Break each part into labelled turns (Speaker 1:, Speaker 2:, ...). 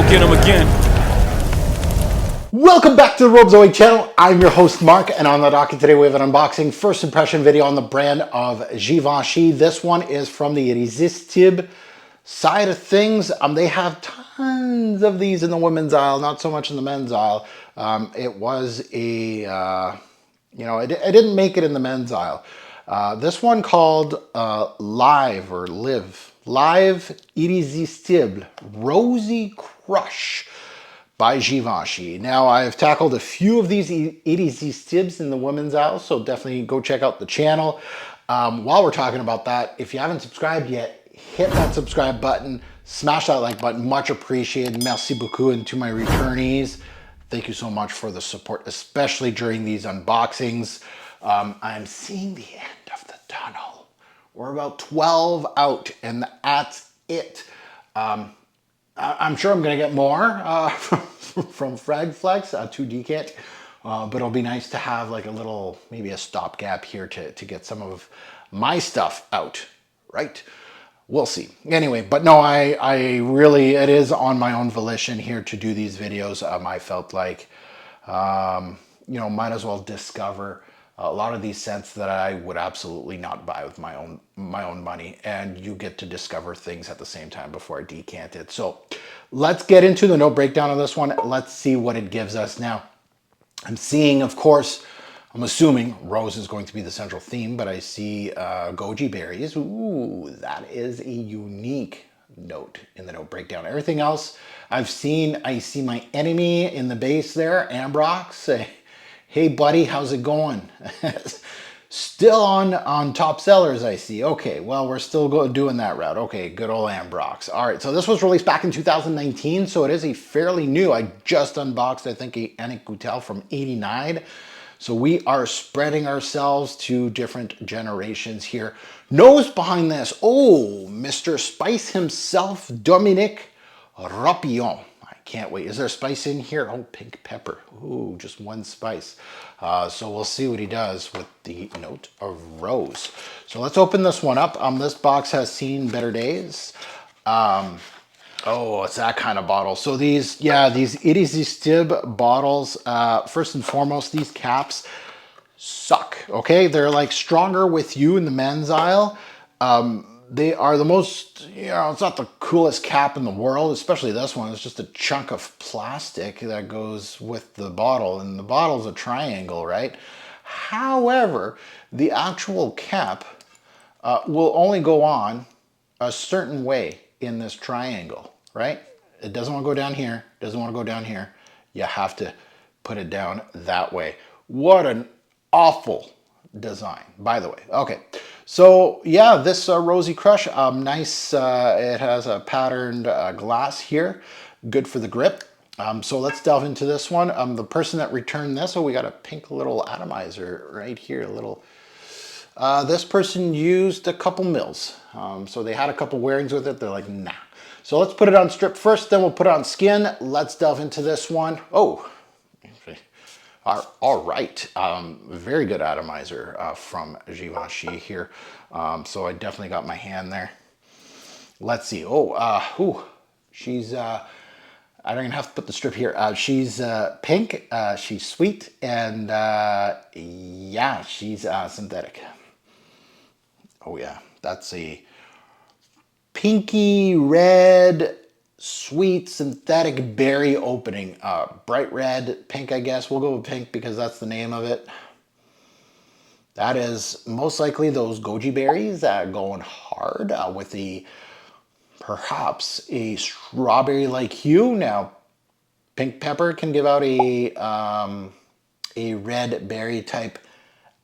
Speaker 1: go get them again.
Speaker 2: Welcome back to the Robes Away channel. I'm your host Mark, and on the docket today we have an unboxing first impression video on the brand of Givenchy. This one is from the Irrésistible side of things. They have tons of these in the women's aisle, not so much in the men's aisle. It was a, it didn't make it in the men's aisle. This one called Live Irrésistible Rosy Crush by Givenchy. Now, I've tackled a few of these Irrésistibles in the women's aisle, so definitely go check out the channel. While we're talking about that, if you haven't subscribed yet, hit that subscribe button, smash that like button, much appreciated. Merci beaucoup. And to my returnees, thank you so much for the support, especially during these unboxings. I'm seeing the end of the tunnel. We're about 12 out, and that's it. I'm sure I'm going to get more from Fragflex to decant, but it'll be nice to have like a little, maybe a stopgap here to get some of my stuff out, right? We'll see. Anyway, but no, I really, it is on my own volition here to do these videos. I felt like, might as well discover a lot of these scents that I would absolutely not buy with my own money, and you get to discover things at the same time before I decant it. So let's get into the note breakdown of this one. Let's see what it gives us. Now, I'm seeing, of course, I'm assuming rose is going to be the central theme, but I see goji berries. Ooh, that is a unique note in the note breakdown. Everything else I've seen, I see my enemy in the base there, Ambrox. Hey buddy, how's it going? Still on top sellers, I see. Okay, well, we're still doing that route. Okay, good old Ambrox. All right, so this was released back in 2019, so it is a fairly new. I just unboxed, I think, a Annick Goutel from '89. So we are spreading ourselves to different generations here. Nose behind this. Oh, Mr. Spice himself, Dominique Rapillon. Can't wait. Is there spice in here? Oh, pink pepper. Ooh, just one spice. So we'll see what he does with the note of rose. So let's open this one up. This box has seen better days. Oh, it's that kind of bottle. So these Irrésistible bottles, first and foremost, these caps suck, okay? They're like stronger with you in the men's aisle. They are the most, it's not the coolest cap in the world, especially this one. It's just a chunk of plastic that goes with the bottle, and the bottle's a triangle, right? However, the actual cap will only go on a certain way in this triangle, right? It doesn't want to go down here, doesn't want to go down here. You have to put it down that way. What an awful design, by the way. Okay, so yeah, this Rosy Crush, nice. It has a patterned glass here, good for the grip. So let's delve into this one. The person that returned this, we got a pink little atomizer right here, a little. This person used a couple mils, so they had a couple wearings with it. They're like, nah. So let's put it on strip first, then we'll put it on skin. Let's delve into this one. Oh. All right, very good atomizer from Givenchy here. So I definitely got my hand there. Let's see. She's, I don't even have to put the strip here. She's pink, she's sweet, and yeah, she's synthetic. Oh yeah, that's a pinky red, sweet synthetic berry opening. Bright red, pink, I guess. We'll go with pink because that's the name of it. That is most likely those goji berries going hard with perhaps a strawberry-like hue. Now, pink pepper can give out a red berry type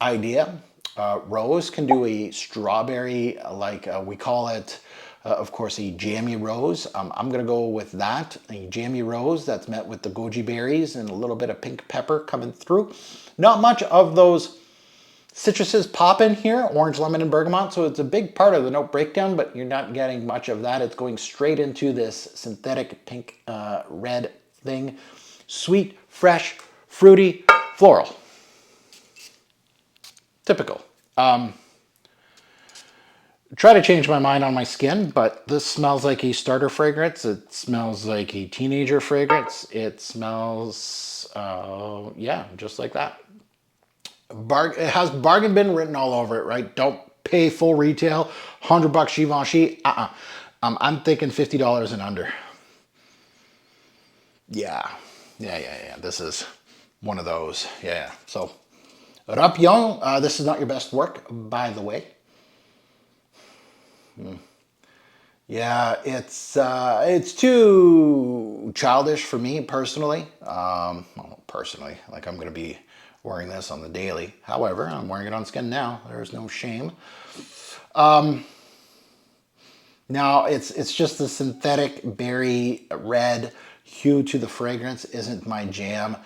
Speaker 2: idea. Rose can do a strawberry, like we call it, of course, a jammy rose. I'm going to go with that, a jammy rose that's met with the goji berries and a little bit of pink pepper coming through. Not much of those citruses pop in here, orange, lemon, and bergamot, so it's a big part of the note breakdown, but you're not getting much of that. It's going straight into this synthetic pink red thing. Sweet, fresh, fruity, floral. Typical. try to change my mind on my skin, but this smells like a starter fragrance. It smells like a teenager fragrance. It smells, yeah, just like that. It has bargain bin written all over it, right? Don't pay full retail, $100 Givenchy. I'm thinking $50 and under. Yeah, yeah. This is one of those. Yeah. So, Rapion, this is not your best work, by the way. Yeah, it's too childish for me personally. Well, personally, like I'm gonna be wearing this on the daily. However, I'm wearing it on skin now. There's no shame. Now it's just the synthetic berry red hue to the fragrance isn't my jam.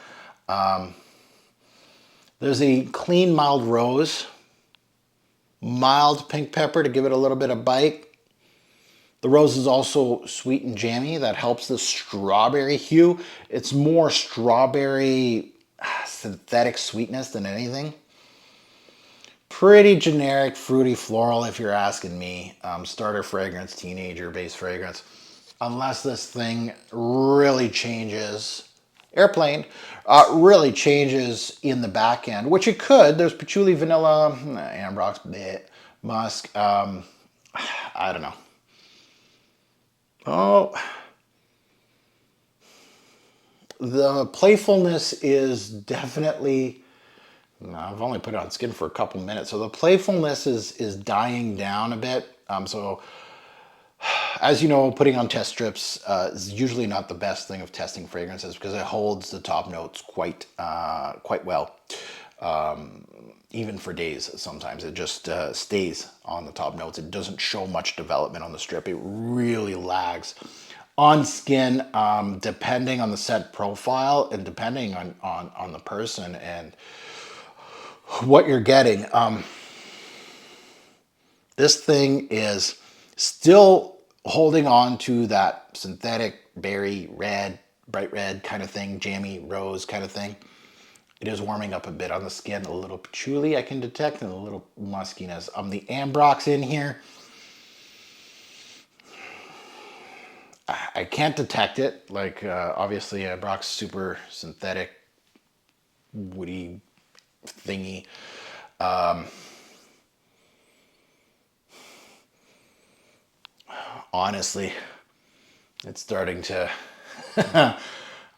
Speaker 2: There's a clean mild rose, mild pink pepper to give it a little bit of bite. The rose is also sweet and jammy. That helps the strawberry hue. It's more strawberry synthetic sweetness than anything. Pretty generic, fruity, floral, if you're asking me. Starter fragrance, teenager base fragrance. Unless this thing really changes, airplane, really changes in the back end, which it could. There's patchouli, vanilla, ambrox, musk. I don't know. Oh, the playfulness is definitely. I've only put it on skin for a couple minutes, so the playfulness is dying down a bit. So, as you know, putting on test strips is usually not the best thing of testing fragrances because it holds the top notes quite well. Even for days, sometimes it just stays on the top notes. It doesn't show much development on the strip. It really lags on skin, depending on the scent profile and depending on the person and what you're getting. This thing is still holding on to that synthetic berry red, bright red kind of thing, jammy rose kind of thing. It is warming up a bit on the skin, a little patchouli I can detect, and a little muskiness. The ambrox in here, I can't detect it. Like, obviously, ambrox super synthetic, woody thingy. Honestly, it's starting to...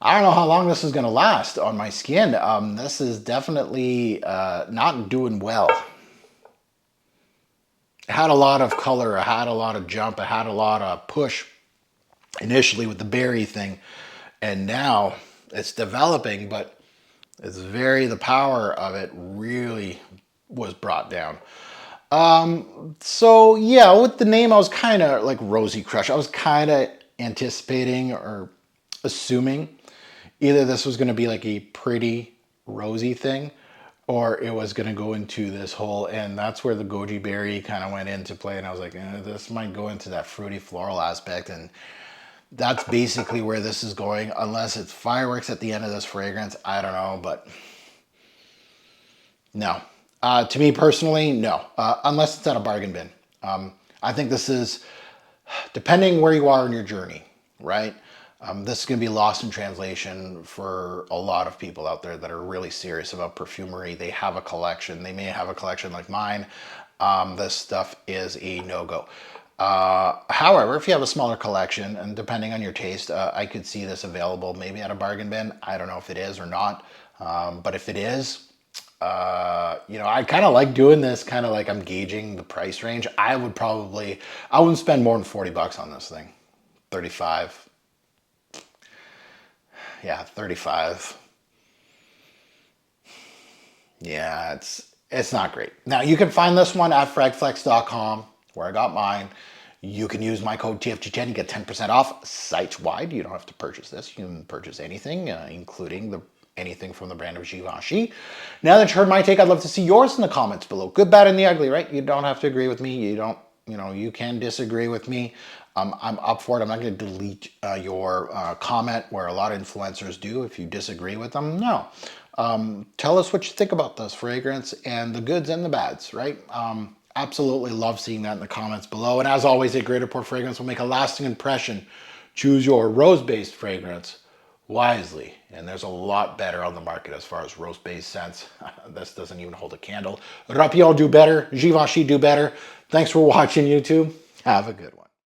Speaker 2: I don't know how long this is going to last on my skin. This is definitely not doing well. It had a lot of color. It had a lot of jump. It had a lot of push initially with the berry thing. And now it's developing, but the power of it really was brought down. So yeah, with the name, I was kind of like Rosy Crush. I was kind of anticipating or assuming either this was going to be like a pretty rosy thing or it was going to go into this whole, and that's where the goji berry kind of went into play. And I was like, this might go into that fruity floral aspect. And that's basically where this is going, unless it's fireworks at the end of this fragrance. I don't know, but no. To me personally, no. Unless it's at a bargain bin. I think this is, depending where you are in your journey, right? This is going to be lost in translation for a lot of people out there that are really serious about perfumery. They have a collection. They may have a collection like mine. This stuff is a no-go. However, if you have a smaller collection, and depending on your taste, I could see this available maybe at a bargain bin. I don't know if it is or not. But if it is, I kind of like doing this, kind of like I'm gauging the price range. I wouldn't spend more than $40 on this thing. 35. Yeah, 35. Yeah, it's not great. Now, you can find this one at fragflex.com, where I got mine. You can use my code TFG10 to get 10% off site-wide. You don't have to purchase this. You can purchase anything, including anything from the brand of Givenchy. Now that you heard my take, I'd love to see yours in the comments below. Good, bad, and the ugly, right? You don't have to agree with me. You can disagree with me. I'm up for it. I'm not going to delete your comment where a lot of influencers do if you disagree with them. No. Tell us what you think about this fragrance and the goods and the bads, right? Absolutely love seeing that in the comments below. And as always, a great report fragrance will make a lasting impression. Choose your rose-based fragrance wisely. And there's a lot better on the market as far as rose-based scents. This doesn't even hold a candle. Rapion do better. Givenchy do better. Thanks for watching, YouTube. Have a good one.